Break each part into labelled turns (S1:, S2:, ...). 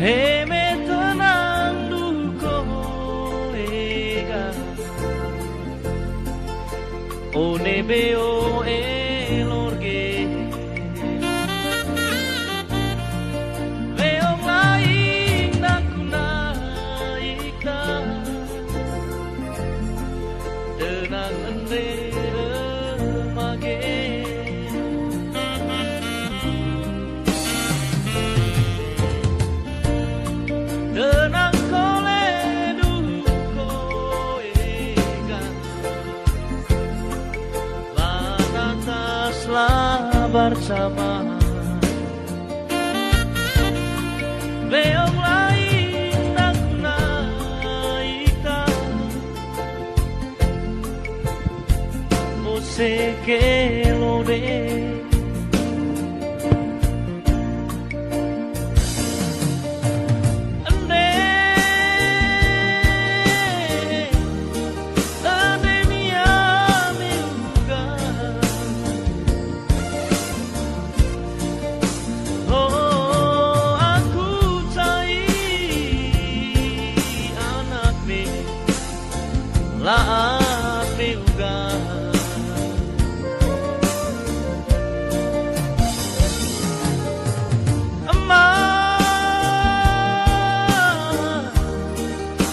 S1: Heme tenang duko ega O nebe o elorge Veong laing nakuna ika Tenang ende remage Tenang kole duko ega Manataslah bersama Beong lain nakuna ika Musike lode Laat juga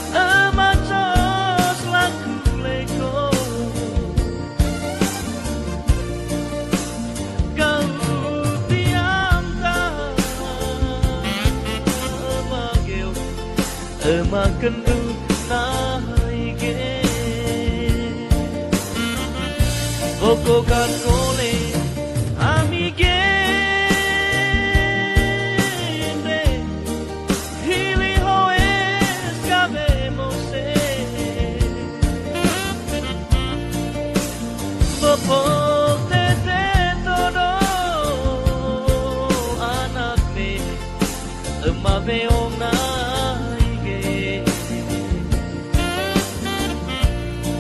S1: Emak jos laku leko Kau diam tak Emageo Emak kendut naige Boko kan kole amige Hili hoes cabemos Bopo tete todo anak me Emak beong naige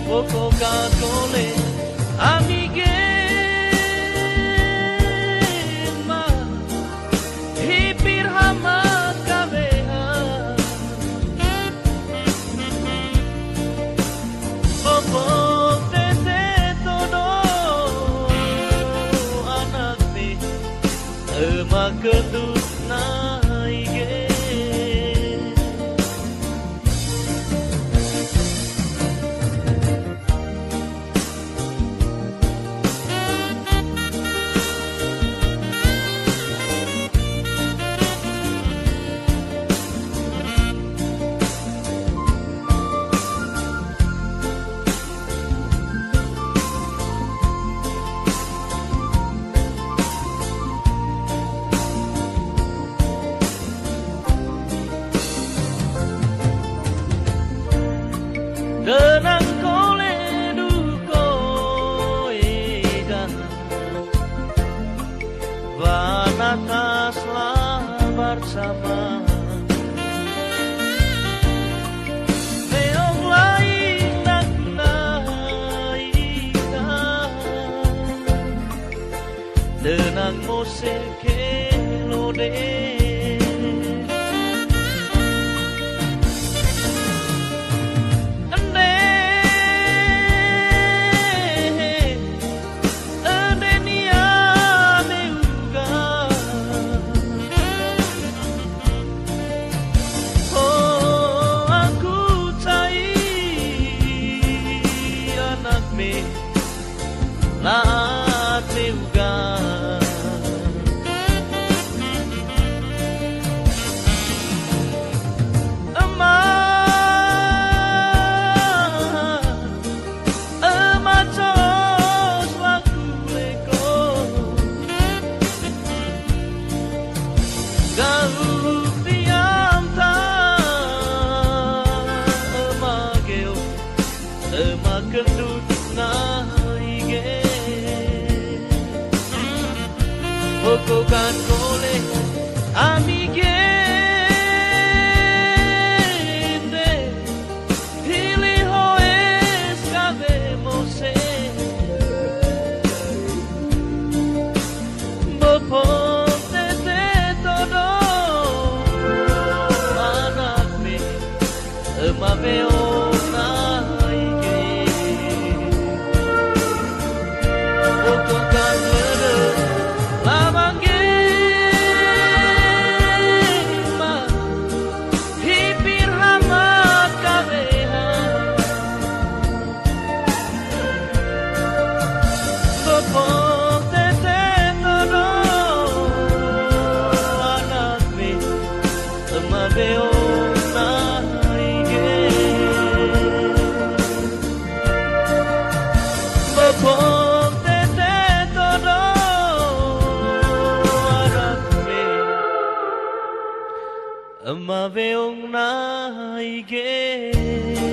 S1: Boko kan kole Amigen ma hipir hamat kabeha Bobo tete todo anak me emak kedut naige Tenang kole duko ega Vanataslah bersama Beong lain nakuna ika Tenang moseke lode Laat juga Emak jos laku leko Gau diam tak emageo Emak kendut naige Boko kan kole amige Hili hoes cabemos Bopo tete todo Ama ve ong nai ge